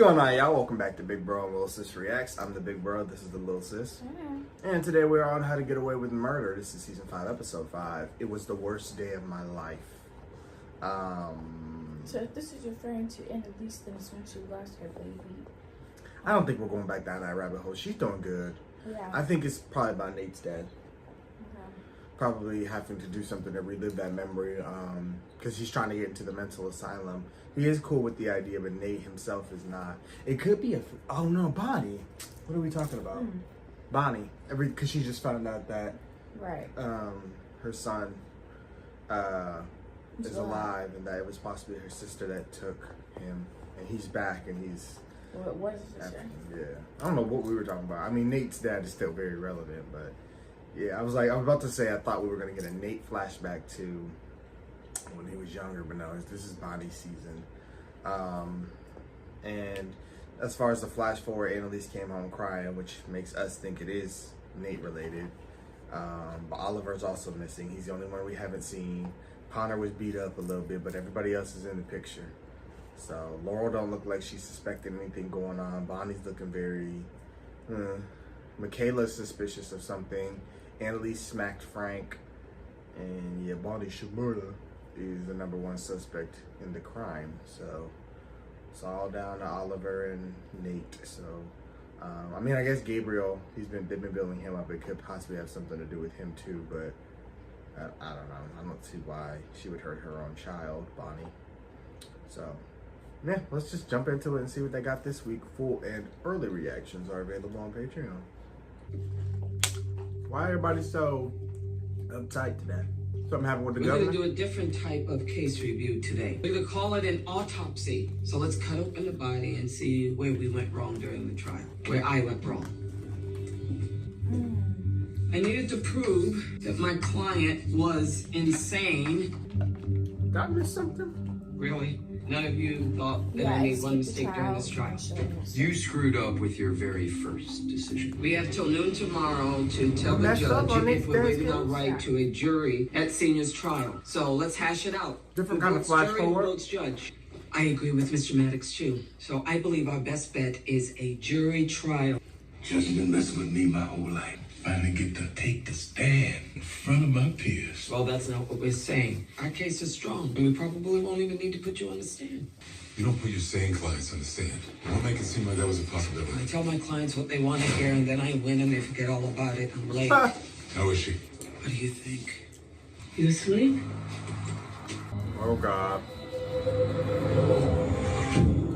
going on, y'all? Welcome back to Big Bro and Little Sis Reacts. I'm the Big Bro, this is the Little Sis. And today we're on How to Get Away with Murder. This is Season 5, Episode 5. It was the worst day of my life. So if this is referring to Annalise, then it's when she lost her baby. I don't think we're going back down that rabbit hole. She's doing good. Yeah. I think it's probably about Nate's dad. Probably having to do something to relive that memory, because he's trying to get into the mental asylum. He is cool with the idea, but Nate himself is not. It could be oh no, Bonnie. What are we talking about? Bonnie, because she just found out that her son is alive, and that it was possibly her sister that took him, and he's back, and he's. What is this? Yeah, I don't know what we were talking about. I mean, Nate's dad is still very relevant, but. Yeah, I was about to say I thought we were going to get a Nate flashback to when he was younger, but no, this is Bonnie's season. And as far as the flash forward, Annalise came home crying, which makes us think it is Nate related. But Oliver's also missing. He's the only one we haven't seen. Connor was beat up a little bit, but everybody else is in the picture. So Laurel don't look like she's suspecting anything going on. Bonnie's looking very... Michaela's suspicious of something. Annalise smacked Frank, and yeah, Bonnie Shimura is the #1 suspect in the crime. So it's all down to Oliver and Nate. So I mean, I guess Gabriel, they've been building him up. It could possibly have something to do with him too, but I don't know. I don't see why she would hurt her own child, Bonnie. So yeah, let's just jump into it and see what they got this week. Full and early reactions are available on Patreon. Why everybody so uptight today? Something happened with the governor? We're going to do a different type of case review today. We're going to call it an autopsy. So let's cut open the body and see where we went wrong during the trial. Where I went wrong. I needed to prove that my client was insane. Did I miss something? Really? None of you thought that I made one mistake during this trial? You screwed up with your very first decision. We have till noon tomorrow to tell the judge if we're waiving our right to a jury at Senior's trial. So let's hash it out. Different kind of flash forward. Judge. I agree with Mr. Maddox too. So I believe our best bet is a jury trial. Judge has been messing with me my whole life. Finally get to take the stand in front of my peers. Well, that's not what we're saying. Our case is strong, and we probably won't even need to put you on the stand. You don't put your sane clients on the stand. Don't make it seem like that was a possibility. I tell my clients what they want to hear, and then I win, and they forget all about it. I'm late. How is she? What do you think? You asleep? Oh, God.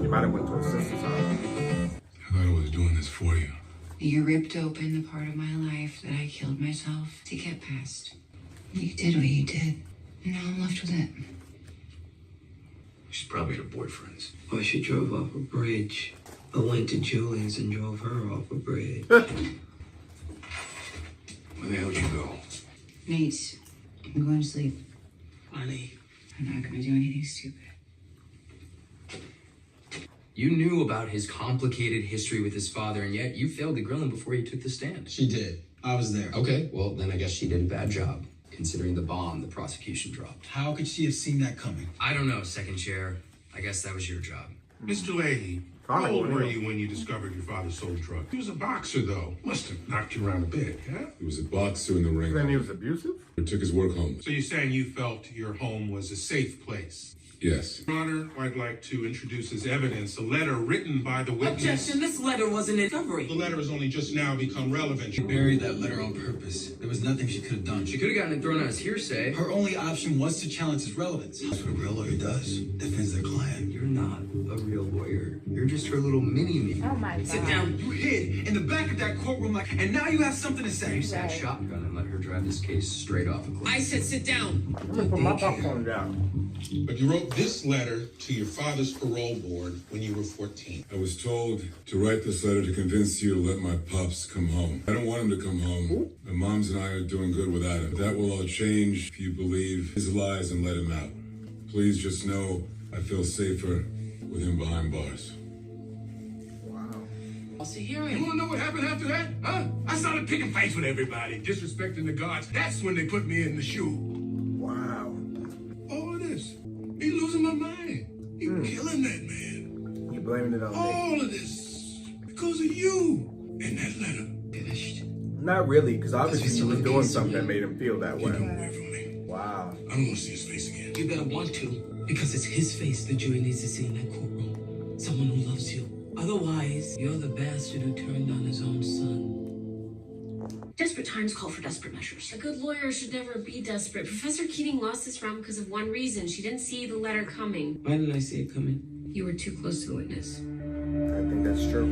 You might have went to her sister's house. I thought I was doing this for you. You ripped open the part of my life that I killed myself to get past. You did what you did, and now I'm left with it. She's probably your boyfriend's. Or she drove off a bridge. I went to Julian's and drove her off a bridge. Where the hell did you go? Nate, I'm going to sleep. Funny. I'm not going to do anything stupid. You knew about his complicated history with his father, and yet you failed to grill him before he took the stand. She did. I was there. Okay, well, then I guess she did a bad job, considering the bomb the prosecution dropped. How could she have seen that coming? I don't know, second chair. I guess that was your job. Mr. Leahy, how old were you when you discovered your father sold drugs? He was a boxer, though. Must have knocked you around a bit, huh? He was a boxer in the ring. Then he was abusive? He took his work home. So you're saying you felt your home was a safe place? Yes. Your Honor, I'd like to introduce as evidence a letter written by the witness. Objection, this letter wasn't a discovery. The letter has only just now become relevant. She buried that letter on purpose. There was nothing she could have done. She could have gotten it thrown out as hearsay. Her only option was to challenge his relevance. That's what a real lawyer does. Defends their client. You're not a real lawyer. You're just her little mini-me. Oh my God. Sit down. You hid in the back of that courtroom and now you have something to say. You sat shotgun and let her drive this case straight off a cliff. I said sit down. I'm gonna put my popcorn down. But you wrote this letter to your father's parole board when you were 14. I was told to write this letter to convince you to let my pops come home. I don't want him to come home. My moms and I are doing good without him. That will all change if you believe his lies and let him out. Please just know I feel safer with him behind bars. What's the hearing? You wanna know what happened after that? Huh? I started picking fights with everybody, disrespecting the guards. That's when they put me in the shoe. Wow. All of this. He losing my mind. He killing that man. You blaming it on me. All of this because of you and that letter. Finished. Not really, because obviously he was doing Case something that away. made him feel that Keep him way. away from me. Wow. I don't want to see his face again. You better want to, because it's his face the jury needs to see in that courtroom. Someone who loves you. Otherwise, you're the bastard who turned on his own son. Desperate times call for desperate measures. A good lawyer should never be desperate. Professor Keating lost this round because of one reason. She didn't see the letter coming. Why didn't I see it coming? You were too close to the witness. I think that's true.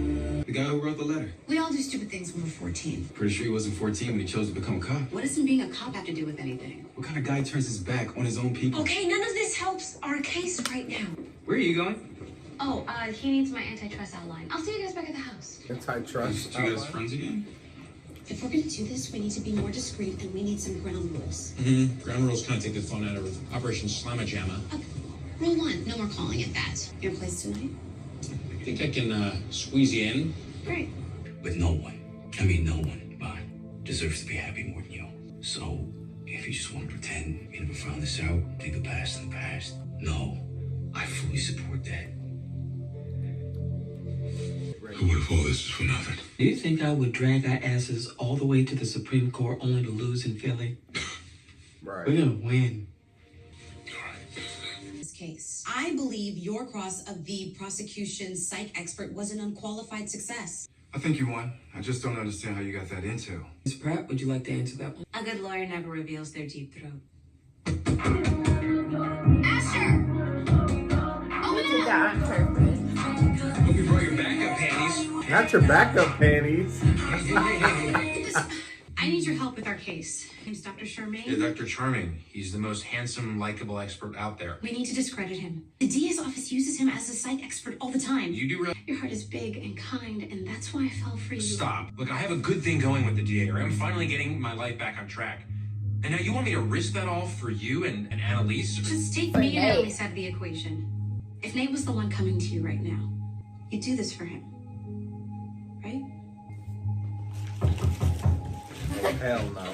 The guy who wrote the letter. We all do stupid things when we're 14. Pretty sure he wasn't 14 when he chose to become a cop. What does him being a cop have to do with anything? What kind of guy turns his back on his own people? Okay, none of this helps our case right now. Where are you going? Oh, he needs my antitrust outline. I'll see you guys back at the house. Antitrust. You guys friends again? If we're gonna do this, we need to be more discreet and we need some ground rules. Mm-hmm. Ground rules kind of take the fun out of Operation Slamma Jamma. Okay. Rule 1, no more calling it that. Your place tonight? I think I can squeeze you in. Great. But no one deserves to be happy more than you. So, if you just want to pretend you never found this out, take the past in the past, no, I fully support that. So what if all this is for nothing? Do you think I would drag our asses all the way to the Supreme Court only to lose in Philly? Right. We're gonna win. This case. I believe your cross of the prosecution's psych expert was an unqualified success. I think you won. I just don't understand how you got that intel. Ms. Pratt, would you like to answer that one? A good lawyer never reveals their deep throat. Asher! You did that on purpose. Hope you brought your backup panties. Not your backup panties. I need your help with our case. Name's Dr. Charmaine. Yeah, Dr. Charming. He's the most handsome, likable expert out there. We need to discredit him. The DA's office uses him as a psych expert all the time. You do realize... Your heart is big and kind, and that's why I fell for you. Stop. Look, I have a good thing going with the DA, right? I'm finally getting my life back on track. And now you want me to risk that all for you and Annalise? Just take me and Annalise out of the equation. If Nate was the one coming to you right now, you'd do this for him. Right? Oh, hell no.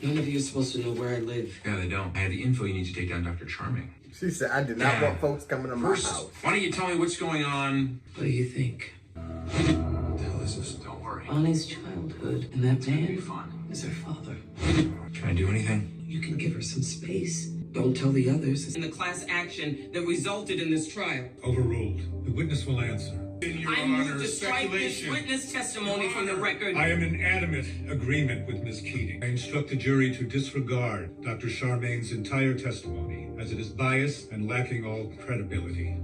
None of you are supposed to know where I live. Yeah, they don't. I had the info you need to take down Dr. Charming. She said, I did not want folks coming to my First, house. why don't you tell me what's going on? What do you think? What the hell is this? Don't worry. Bonnie's childhood, and that It'll be man fun. is her father. Can I do anything? You can give her some space. Don't tell the others. In the class action that resulted in this trial. Overruled. The witness will answer. In your I move honor, to strike this speculation. witness testimony from the record. I am in adamant agreement with Ms. Keating. I instruct the jury to disregard Dr. Charmaine's entire testimony, as it is biased and lacking all credibility.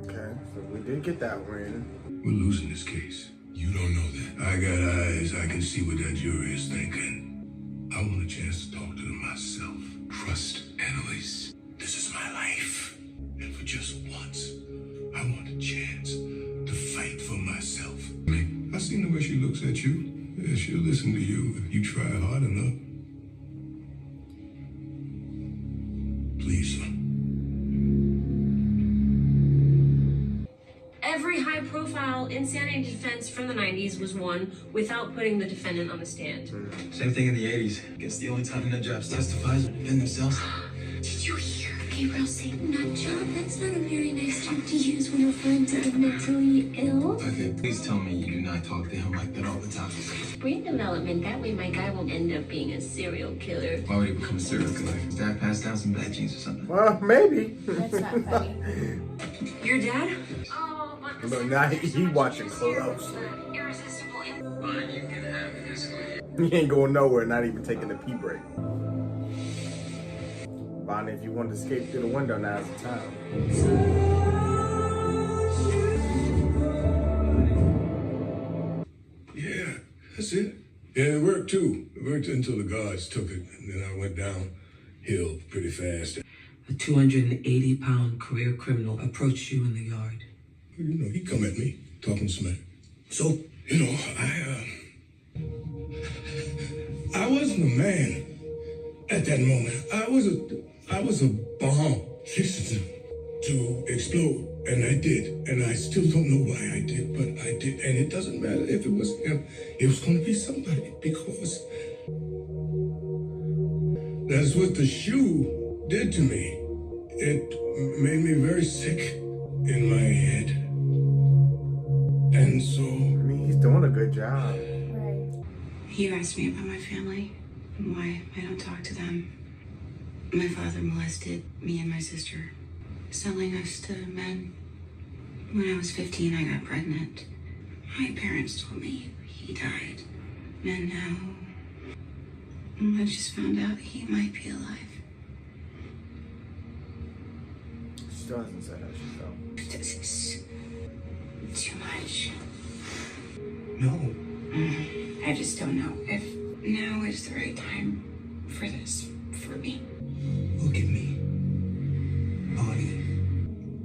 Okay, so we did get that win. We're losing this case. You don't know that. I got eyes. I can see what that jury is thinking. I want a chance to talk to them myself. Trust Annalise. This is my life. And for just once, I want a chance to fight for myself. I seen the way she looks at you. Yeah, she'll listen to you if you try hard enough. Please, son. Every high-profile insanity defense from the 90s was won without putting the defendant on the stand. Same thing in the 80s. It's the only time nut jobs testifies and defend themselves. Did you hear Gabriel say nut job? That's not a very nice term to use when referring to the mentally ill. Okay, please tell me you do not talk to him like that all the time. Brain development, that way my guy won't end up being a serial killer. Why would he become a serial killer? His dad passed down some bad genes or something? Well, maybe. That's not funny. Your dad? But now he watching close. He ain't going nowhere, not even taking a pee break. Bonnie, if you want to escape through the window, now's the time. Yeah, that's it. Yeah, it worked too. It worked until the guards took it, and then I went downhill pretty fast. A 280-pound career criminal approached you in the yard. You know, he come at me, talking smack. So, you know, I wasn't a man at that moment. I was a bomb fixing to explode, and I did. And I still don't know why I did, but I did. And it doesn't matter if it was him. It was going to be somebody, because that's what the shoe did to me. It made me very sick in my head. And so, I mean, he's doing a good job. Right. You asked me about my family, and why I don't talk to them. My father molested me and my sister, selling us to men. When I was 15, I got pregnant. My parents told me he died. And now, I just found out he might be alive. She still hasn't said how she felt. This is too much. no. I just don't know if now is the right time for this, for me. Look at me. Bonnie,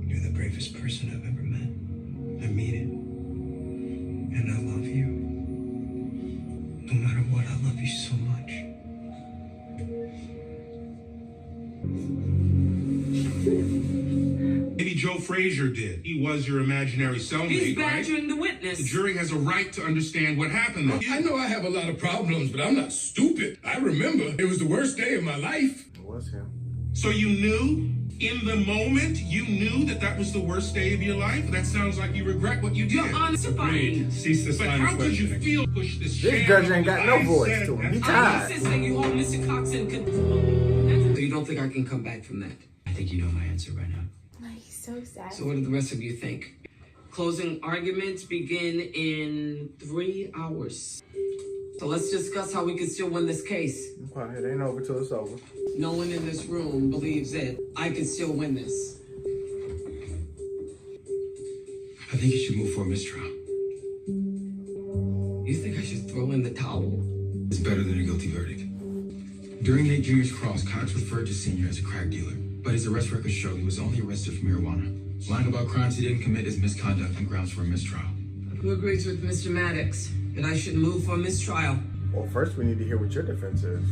you're the bravest person I've ever met. I mean it. And I love you. No matter what, I love you so much. Maybe Joe Frazier did. He was your imaginary cellmate, He's right? badgering the witness. The jury has a right to understand what happened. I know I have a lot of problems, but I'm not stupid. I remember it was the worst day of my life. It was him. So you knew, in the moment, you knew that that was the worst day of your life? That sounds like you regret what you did. You're honest about it. Cease this line of questioning. How could you feel push this This judge ain't got no voice to him. He I'm tired. insisting you hold Mr. Cox in control. So you don't think I can come back from that? I think you know my answer by now. He's so sad. So what do the rest of you think? Closing arguments begin in 3 hours. So let's discuss how we can still win this case. It ain't over till it's over. No one in this room believes that I can still win this. I think you should move for a mistrial. You think I should throw in the towel? It's better than a guilty verdict. During Nate Jr.'s cross, Cox referred to Senior as a crack dealer, but his arrest records show he was only arrested for marijuana. Lying about crimes he didn't commit is misconduct and grounds for a mistrial. Who agrees with Mr. Maddox that I should move for a mistrial? Well, first we need to hear what your defense is.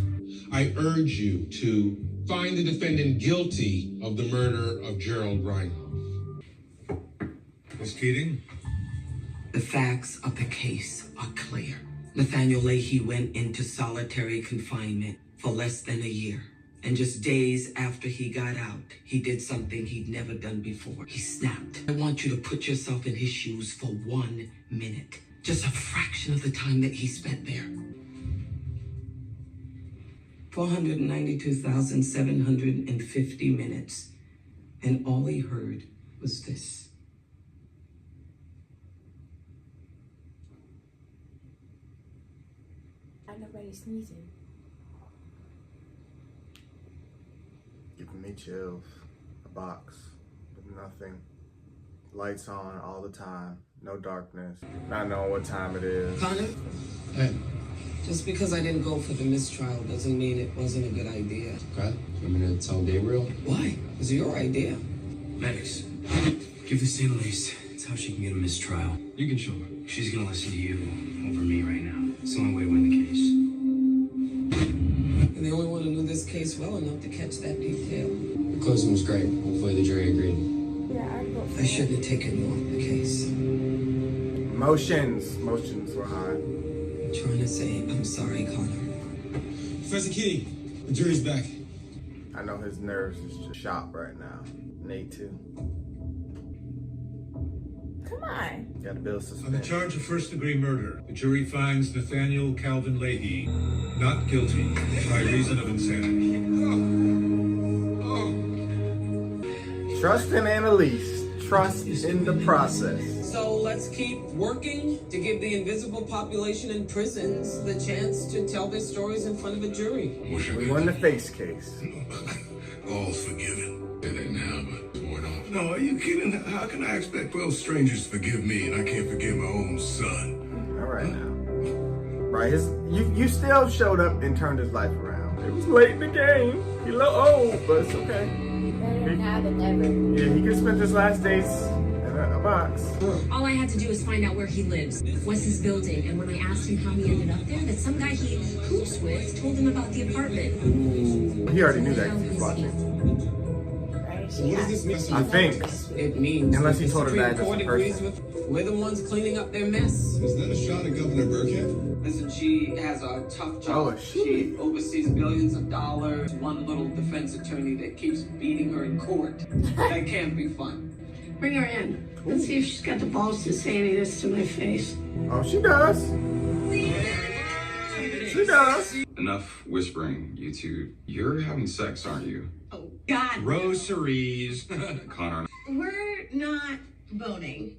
I urge you to find the defendant guilty of the murder of Gerald Reinhold. Ms. Keating? The facts of the case are clear. Nathaniel Leahy went into solitary confinement for less than a year. And just days after he got out, he did something he'd never done before. He snapped. I want you to put yourself in his shoes for 1 minute. Just a fraction of the time that he spent there. 492,750 minutes. And all he heard was this. Nobody's sneezing. Giving me chills. A box with nothing. Lights on all the time. No darkness. Not knowing what time it is. Connor? Hey. Just because I didn't go for the mistrial doesn't mean it wasn't a good idea. Okay. You want me to tell Gabriel? Why? It was your idea. Maddox, give this to Annalise. It's how she can get a mistrial. You can show her. She's gonna listen to you over me right now. It's the only way to win the case. And the only one who knew this case well enough to catch that detail. The closing was great. Hopefully the jury agreed. I shouldn't have taken you off the case. Motions were high. I'm trying to say I'm sorry, Connor. Professor Keating, the jury's back. I know his nerves is just shot right now. Nate too. Come on. Gotta build On the suspense. charge of first-degree murder, the jury finds Nathaniel Calvin Leahy not guilty by reason of insanity. Trust in Annalise. Trust in the process. So let's keep working to give the invisible population in prisons the chance to tell their stories in front of a jury. We won the face case. All's forgiven. Say that now, but going off. No, are you kidding? How can I expect 12 strangers to forgive me and I can't forgive my own son? All right now. Right, you still showed up and turned his life around. It was late in the game. He a little old, but it's okay. Better now than ever. Yeah, he could spend his last days in a box. All I had to do was find out where he lives, what's his building, and when I asked him how he ended up there, that some guy he hoops with told him about the apartment. He already knew that because he was watching. What does this I think. It means Unless that he the told her Supreme that Court as a agrees person. with we're the ones cleaning up their mess. Is that a shot at Governor Burkhead? Listen, she has a tough job. Oh, she oversees billions of dollars. One little defense attorney that keeps beating her in court. That can't be fun. Bring her in. Let's see if she's got the balls to say any of this to my face. Oh, she does. She does. Enough whispering, you two. You're having sex, aren't you? Oh, God. Groceries. Connor. We're not boning.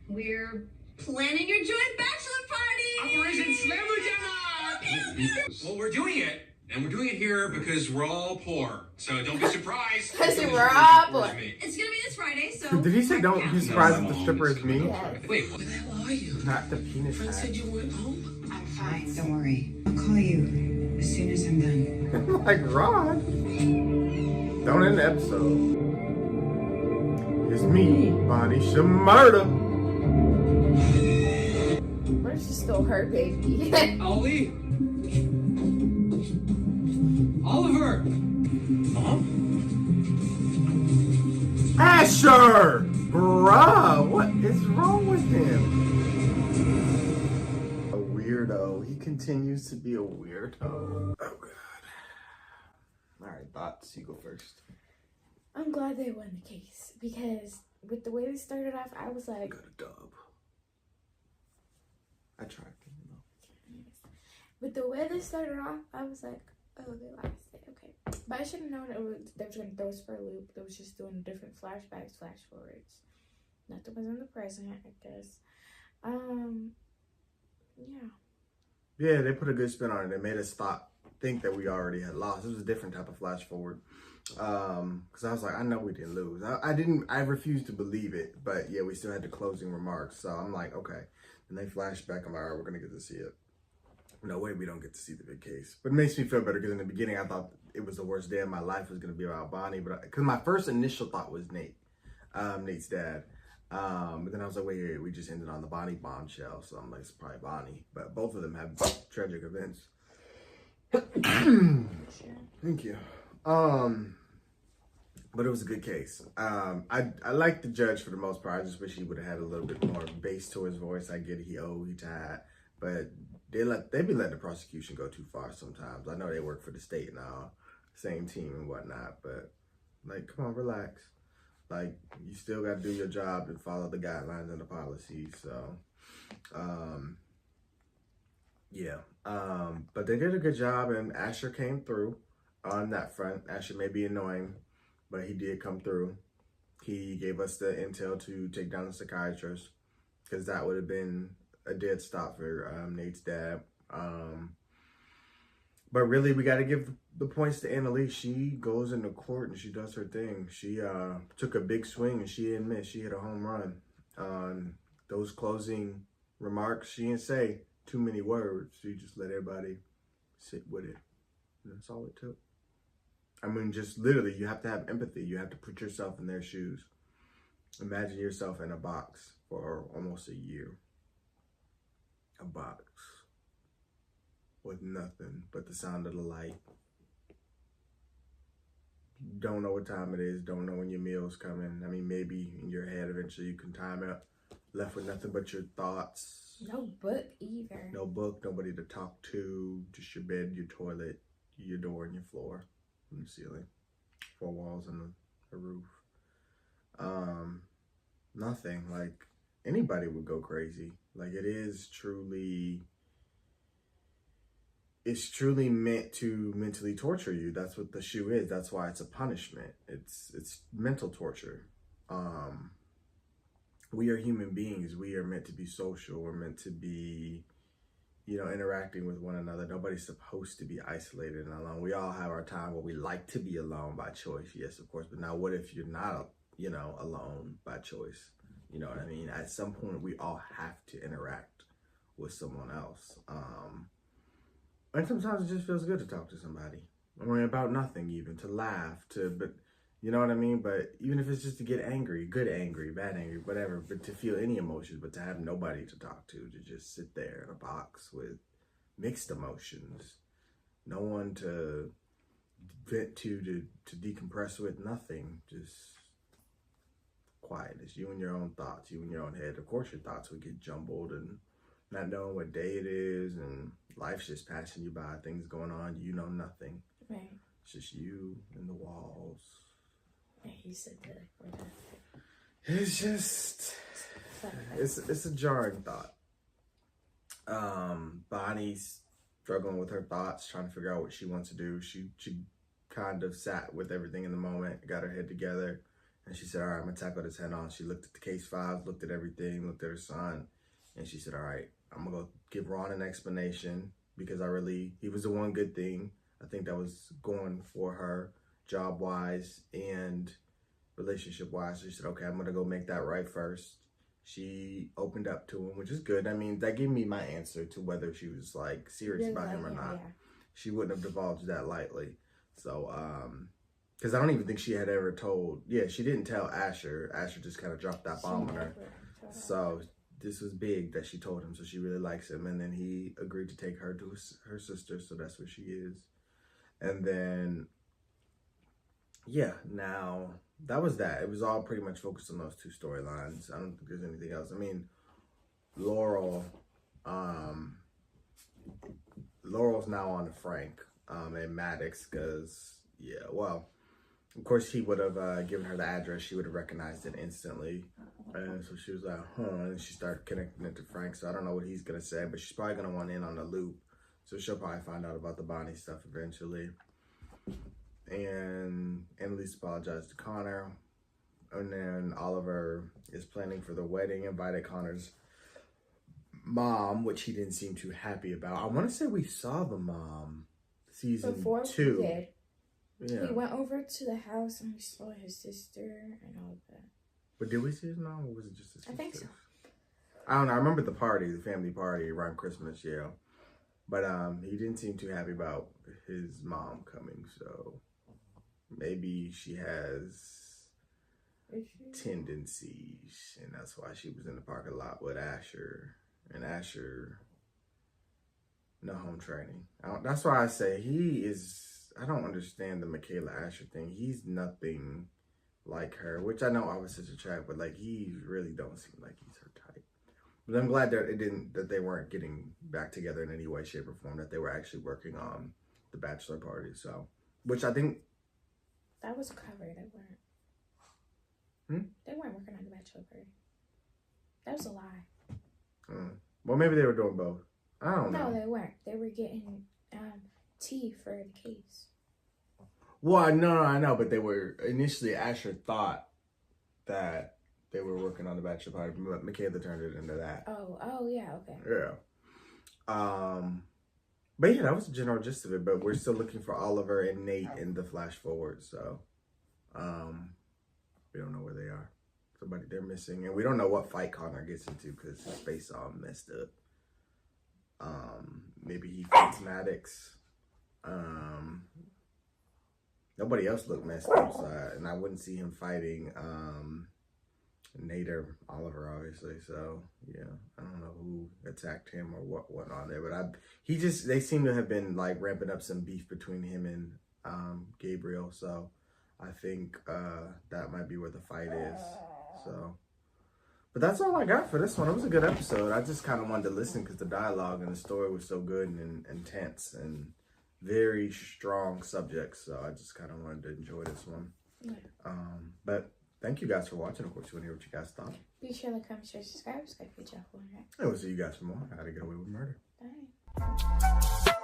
We're planning your joint bachelor party. Operation Slamujama. Well, we're doing it. And we're doing it here because we're all poor. So don't be surprised. Because we're all poor. It's gonna be this Friday, so. Did he say don't be surprised if the stripper is me? Wait, what the hell are you? Not the penis Friend hat. said you went home. I'm fine. Don't worry. I'll call you as soon as I'm done. Like Rod. Don't end the episode. It's me, Bonnie Shamarda. What if she stole her baby? Ollie? Oliver! Mom? Asher! Bruh, what is wrong with him? A weirdo. He continues to be a weirdo. Oh, God. Alright, thoughts. You go first. I'm glad they won the case because with the way they started off, I was like, Got a dub. I tried to, you know. with the way they started off, I was like, oh, they lost it. Okay. But I should have known they were going to throw us for a loop. They was just doing different flashbacks, flash forwards. Nothing was in the present, I guess. Yeah. Yeah, they put a good spin on it. They made us think that we already had lost. It was a different type of flash forward. Because I was like, I know we didn't lose. I refused to believe it. But yeah, we still had the closing remarks. So I'm like, okay. And they flashed back. I'm like, all right, we're going to get to see it. No way we don't get to see the big case. But it makes me feel better because in the beginning I thought it was the worst day of my life was going to be about Bonnie. But because my first initial thought was Nate's dad. But then I was like, wait, we just ended on the Bonnie bombshell. So I'm like, it's probably Bonnie. But both of them have tragic events. Thank you. But it was a good case. I like the judge for the most part. I just wish he would have had a little bit more bass to his voice. I get he tied. But they be letting the prosecution go too far sometimes. I know they work for the state and all, same team and whatnot, but like, come on, relax. Like, you still got to do your job and follow the guidelines and the policies. So, yeah. But they did a good job, and Asher came through on that front. Asher may be annoying, but he did come through. He gave us the intel to take down the psychiatrist, because that would have been a dead stop for Nate's dad. But really, we got to give the points to Annalise. She goes into court and she does her thing. She took a big swing and she didn't miss. She hit a home run. Those closing remarks, she didn't say too many words. She just let everybody sit with it. And that's all it took. I mean, just literally, you have to have empathy. You have to put yourself in their shoes. Imagine yourself in a box for almost a year. A box with nothing but the sound of the light. Don't know what time it is. Don't know when your meal's coming. I mean, maybe in your head eventually you can time it. Left with nothing but your thoughts. No book either. No book, nobody to talk to. Just your bed, your toilet, your door, and your floor, and the ceiling. 4 walls and a roof. Nothing. Like, anybody would go crazy. Like, it's truly meant to mentally torture you. That's what the shoe is. That's why it's a punishment. It's mental torture. We are human beings. We are meant to be social. We're meant to be, interacting with one another. Nobody's supposed to be isolated and alone. We all have our time where we like to be alone by choice. Yes, of course. But now what if you're not, alone by choice? You know what I mean? At some point, we all have to interact with someone else. And sometimes it just feels good to talk to somebody. I mean, about nothing even, to laugh, but you know what I mean? But even if it's just to get angry, good angry, bad angry, whatever, but to feel any emotions, but to have nobody to talk to just sit there in a box with mixed emotions. No one to vent to decompress with, nothing, just quietness, you and your own thoughts, you and your own head. Of course, your thoughts would get jumbled and not knowing what day it is, and life's just passing you by, things going on, you know nothing. Right. It's just you and the walls. Yeah, he said that. It's just, it's a jarring thought. Bonnie's struggling with her thoughts, trying to figure out what she wants to do. She kind of sat with everything in the moment, got her head together, and she said, all right, I'm gonna tackle this head on. She looked at the case files, looked at everything, looked at her son, and she said, all right, I'm gonna go give Ron an explanation because he was the one good thing I think that was going for her job-wise and relationship-wise. She said, okay, I'm gonna go make that right first. She opened up to him, which is good. I mean, that gave me my answer to whether she was like serious about him or not. Yeah. She wouldn't have divulged that lightly. So, because I don't even think she had ever told, she didn't tell Asher. Asher just kind of dropped that bomb on her. So this was big that she told him. So she really likes him. And then he agreed to take her to her sister. So that's where she is. And then, now that was that. It was all pretty much focused on those two storylines. I don't think there's anything else. I mean, Laurel's now on to Frank and Maddox because, of course he would have given her the address. She would have recognized it instantly. And so she was like, and she started connecting it to Frank. So I don't know what he's going to say, but she's probably going to want in on the loop. So she'll probably find out about the Bonnie stuff eventually. And Annalise apologized to Connor. And then Oliver is planning for the wedding, invited Connor's mom, which he didn't seem too happy about. I want to say we saw the mom season 2. We did. Yeah. We went over to the house and we saw his sister and all of that. But did we see his mom or was it just his sister? I think so. I don't know. I remember the party, the family party around Christmas, But he didn't seem too happy about his mom coming, so maybe she has tendencies, and that's why she was in the parking lot with Asher. And Asher, no home training. That's why I say I don't understand the Michaela Asher thing. He's nothing like her, which I know I was such a track, but like he really don't seem like he's her type. But I'm glad that they weren't getting back together in any way, shape, or form, that they were actually working on the bachelor party. So, which I think that was covered. They weren't working on the bachelor party. That was a lie. Well, maybe they were doing both. I don't know. No, they weren't. They were getting tea for the case. Well, no, I know, but they were initially. Asher thought that they were working on the bachelor party, but Michaela turned it into that. Oh, yeah, okay. Yeah. But yeah, that was the general gist of it. But we're still looking for Oliver and Nate in the flash forward, so we don't know where they are. Somebody they're missing, and we don't know what fight Connor gets into because his face all messed up. Maybe he fights Maddox. Nobody else looked messed up, and I wouldn't see him fighting Nate or Oliver, obviously. So yeah, I don't know who attacked him or what went on there, but they seem to have been like ramping up some beef between him and Gabriel. So I think that might be where the fight is. So, but that's all I got for this one. It was a good episode. I just kind of wanted to listen because the dialogue and the story was so good and intense and very strong subjects. So I just kind of wanted to enjoy this one. Yeah. But thank you guys for watching. Of course, you want to hear what you guys thought. Be sure to comment, share, subscribe. Subscribe for your channel. And we'll see you guys for more. How to Get Away with Murder. Bye.